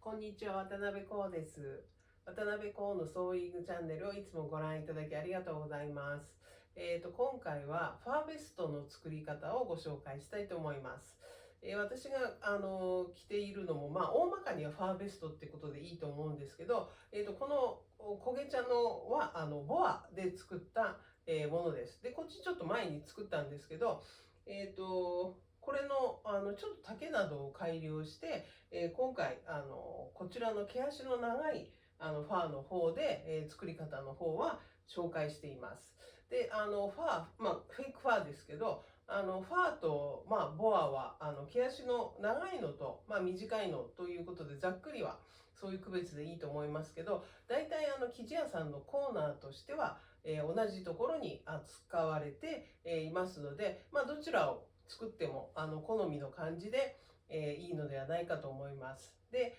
こんにちは、渡辺幸です。渡辺幸のソーイングチャンネルをいつもご覧いただきありがとうございます。今回はファーベストの作り方をご紹介したいと思います。私が着ているのも、大まかにはファーベストってことでいいと思うんですけど、この焦げ茶のはボアで作った、ものです。で、こっちちょっと前に作ったんですけど、これのちょっと丈などを改良して、今回こちらの毛足の長いファーの方で、作り方の方は紹介しています。でファー、フェイクファーですけど、ファーと、ボアは毛足の長いのと、短いのということでざっくりはそういう区別でいいと思いますけど、大体生地屋さんのコーナーとしては、同じところに使われていますので、どちらを作っても好みの感じで、いいのではないかと思います。で、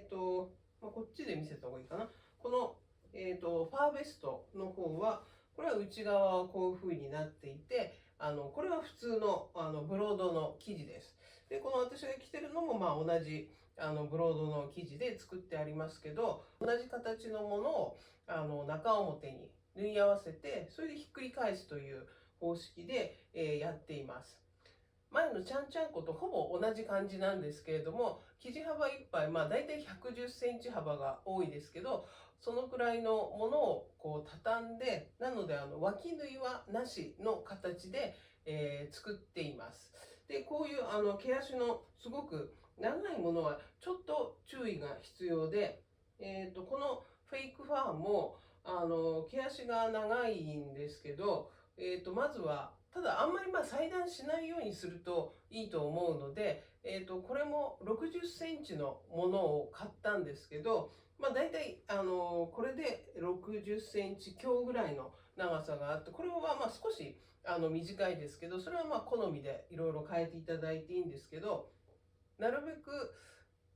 こっちで見せた方がいいかな。この、ファーベストの方は、これは内側はこういう風になっていて、これは普通のブロードの生地です。で、この私が着てるのも同じブロードの生地で作ってありますけど、同じ形のものを中表に縫い合わせて、それでひっくり返すという方式で、やっています。前のちゃんちゃんことほぼ同じ感じなんですけれども、生地幅1杯、だいたい110センチ幅が多いですけど、そのくらいのものをこう畳んで、なので脇縫いはなしの形で、作っています。で、こういう毛足のすごく長いものはちょっと注意が必要で、このフェイクファーも毛足が長いんですけど、まずはただあんまり裁断しないようにするといいと思うので、これも60センチのものを買ったんですけど、だいたいこれで60センチ強ぐらいの長さがあって、これは少し短いですけど、それは好みでいろいろ変えていただいていいんですけど、なるべく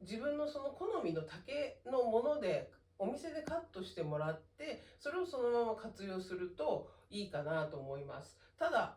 自分のその好みの丈のものでお店でカットしてもらって、それをそのまま活用するといいかなと思います。ただ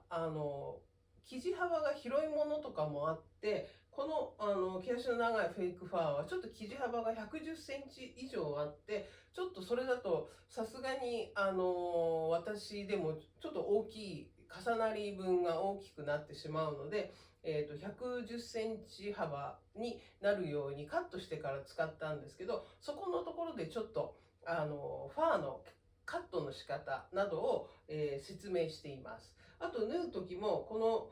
生地幅が広いものとかもあって、この毛足の長いフェイクファーはちょっと生地幅が110センチ以上あって、ちょっとそれだとさすがに私でもちょっと大きい重なり分が大きくなってしまうので、110センチ幅になるようにカットしてから使ったんですけど、そこのところでちょっとファーのカットの仕方などを、説明しています。あと縫う時もこの、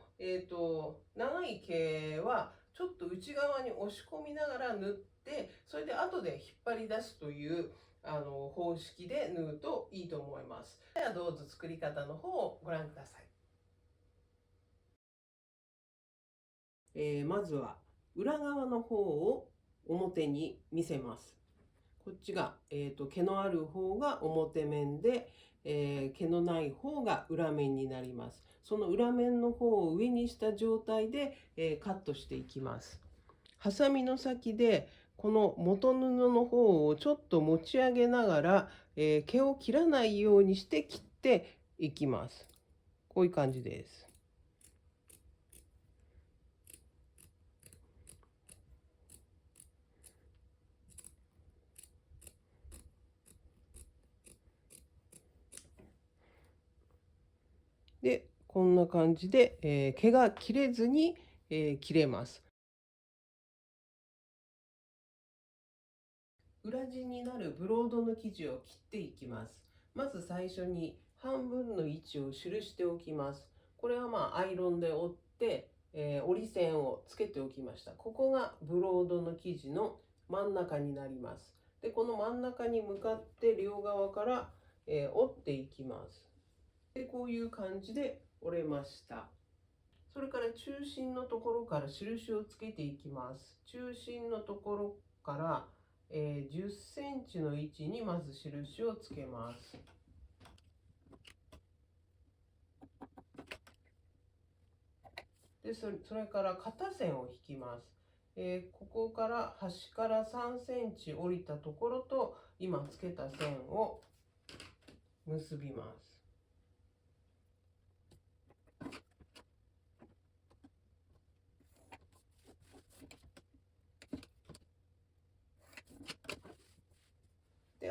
長い毛はちょっと内側に押し込みながら縫って、それで後で引っ張り出すという方式で縫うといいと思います。ではどうぞ作り方の方をご覧ください。まずは裏側の方を表に見せます。こっちが、毛のある方が表面で、毛のない方が裏面になります。その裏面の方を上にした状態で、カットしていきます。ハサミの先でこの元布の方をちょっと持ち上げながら、毛を切らないようにして切っていきます。こういう感じです。で、こんな感じで、毛が切れずに、切れます。裏地になるブロードの生地を切っていきます。まず最初に半分の位置を記しておきます。これはアイロンで折って、折り線をつけておきました。ここがブロードの生地の真ん中になります。で、この真ん中に向かって両側から、折っていきます。で、こういう感じで折れました。それから中心のところから印をつけていきます。中心のところから、10センチの位置にまず印をつけます。で、それから肩線を引きます。ここから端から3センチ降りたところと今つけた線を結びます。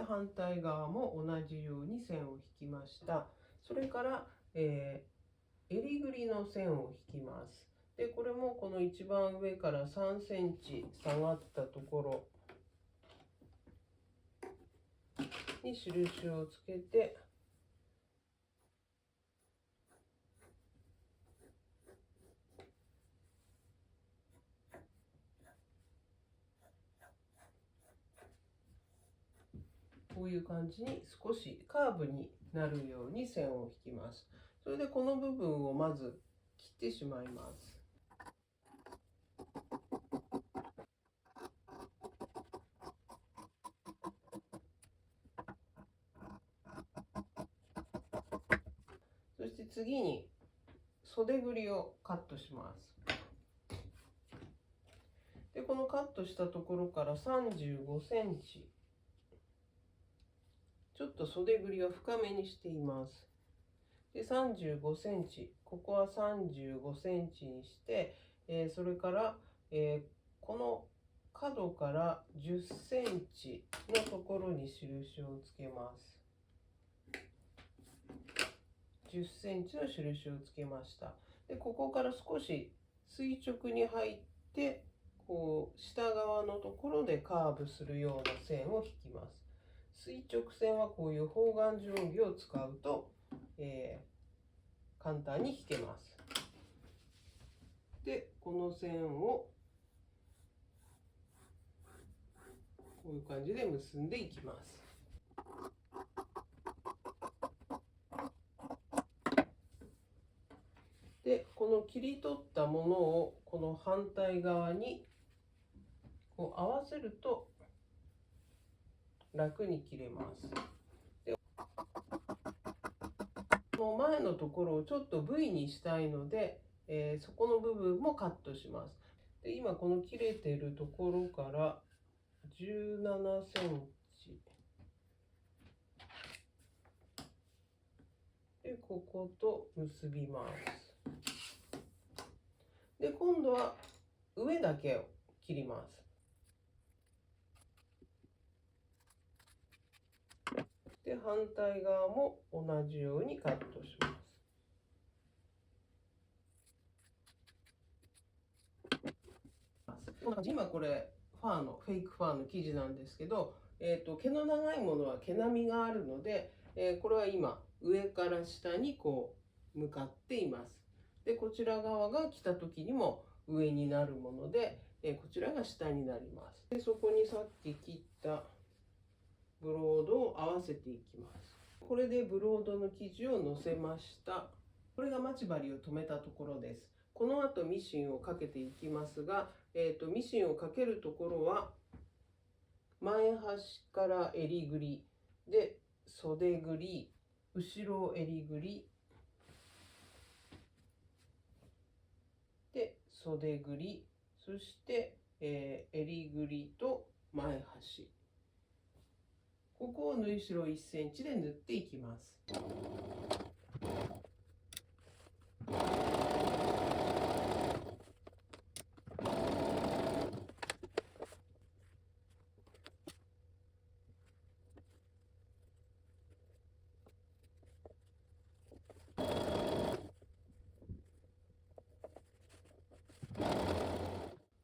反対側も同じように線を引きました。それから、襟ぐりの線を引きます。で、これもこの一番上から3センチ下がったところに印をつけて、こういう感じに少しカーブになるように線を引きます。それでこの部分をまず切ってしまいます。そして次に袖ぐりをカットします。で、このカットしたところから35センチ、ちょっと袖ぐりは深めにしています。で、35センチ、ここは35センチにして、それから、この角から10センチのところに印をつけます。10センチの印をつけました。で、ここから少し垂直に入って、こう下側のところでカーブするような線を引きます。垂直線はこういう方眼定規を使うと、簡単に引けます。で、この線をこういう感じで結んでいきます。で、この切り取ったものをこの反対側にこう合わせると楽に切れます。で、この前のところをちょっと V にしたいので、そこの部分もカットします。で、今この切れているところから17センチで、ここと結びます。で、今度は上だけを切ります。で、反対側も同じようにカットします。今これフェイクファーの生地なんですけど、毛の長いものは毛並みがあるので、これは今上から下にこう向かっています。で、こちら側が来た時にも上になるもので、こちらが下になります。で、そこにさっき切ったブロードを合わせていきます。これでブロードの生地を乗せました。これが待ち針を止めたところです。この後ミシンをかけていきますが、ミシンをかけるところは前端から襟ぐりで袖ぐり、後ろ襟ぐりで袖ぐり、そして、襟ぐりと前端、ここを縫い代1センチで縫っていきます。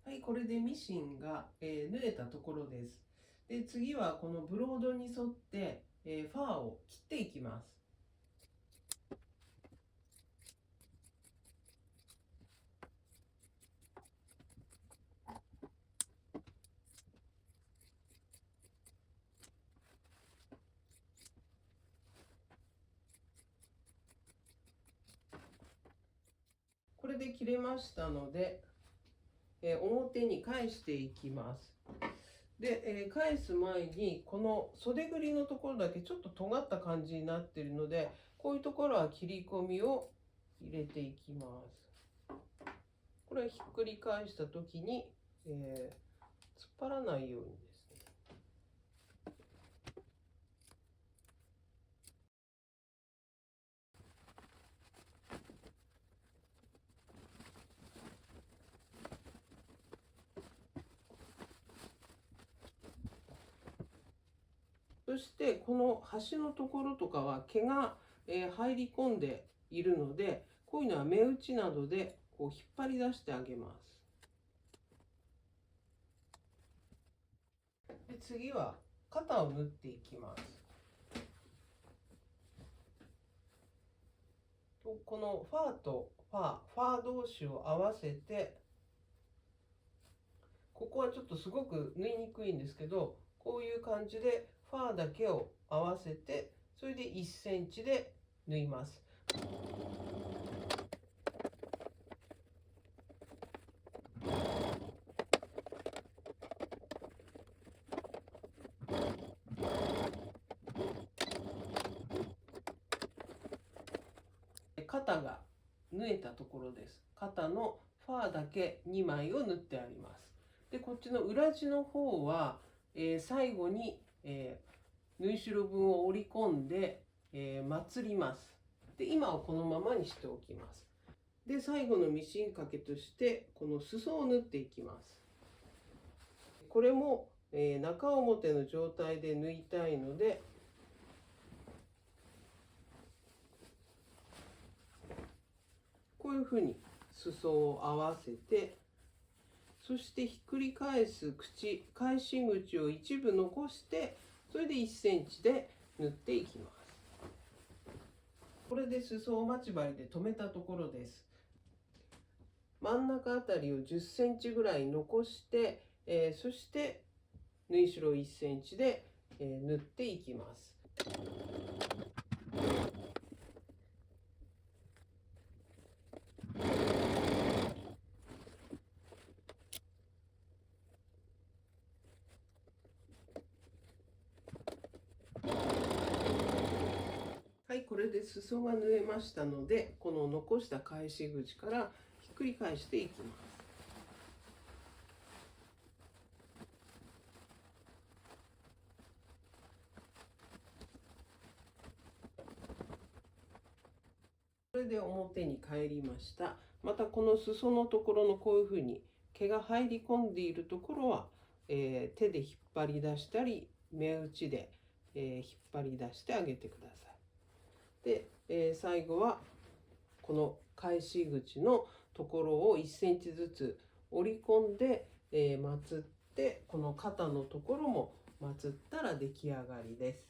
はい、これでミシンが、縫えたところです。で、次はこのブロードに沿って、ファーを切っていきます。これで切れましたので、表に返していきます。で、返す前にこの袖ぐりのところだけちょっと尖った感じになっているので、こういうところは切り込みを入れていきます。これをひっくり返した時に、突っ張らないようにですね。そそしてこの端のところとかは毛が入り込んでいるので、こういうのは目打ちなどでこう引っ張り出してあげます。で次は肩を縫っていきます。このファーとファー同士を合わせて、ここはちょっとすごく縫いにくいんですけど、こういう感じでファーだけを合わせて、それで1センチで縫います。肩が縫えたところです。肩のファーだけ2枚を縫ってあります。でこっちの裏地の方は、最後に、縫い代分を折り込んで、祭ります。で今はこのままにしておきます。で最後のミシン掛けとしてこの裾を縫っていきます。これも、中表の状態で縫いたいので、こういうふうに裾を合わせて、そしてひっくり返す返し口を一部残して、それで1センチで縫っていきます。これで裾を待ち針で留めたところです。真ん中あたりを10センチぐらい残して、そして縫い代1センチで、縫っていきます。はい、これで裾が縫えましたので、この残した返し口からひっくり返していきます。これで表に返りました。またこの裾のところのこういうふうに毛が入り込んでいるところは、手で引っ張り出したり目打ちで、引っ張り出してあげてください。で、最後はこの返し口のところを1センチずつ折り込んで、祀って、この肩のところも祀ったら出来上がりです。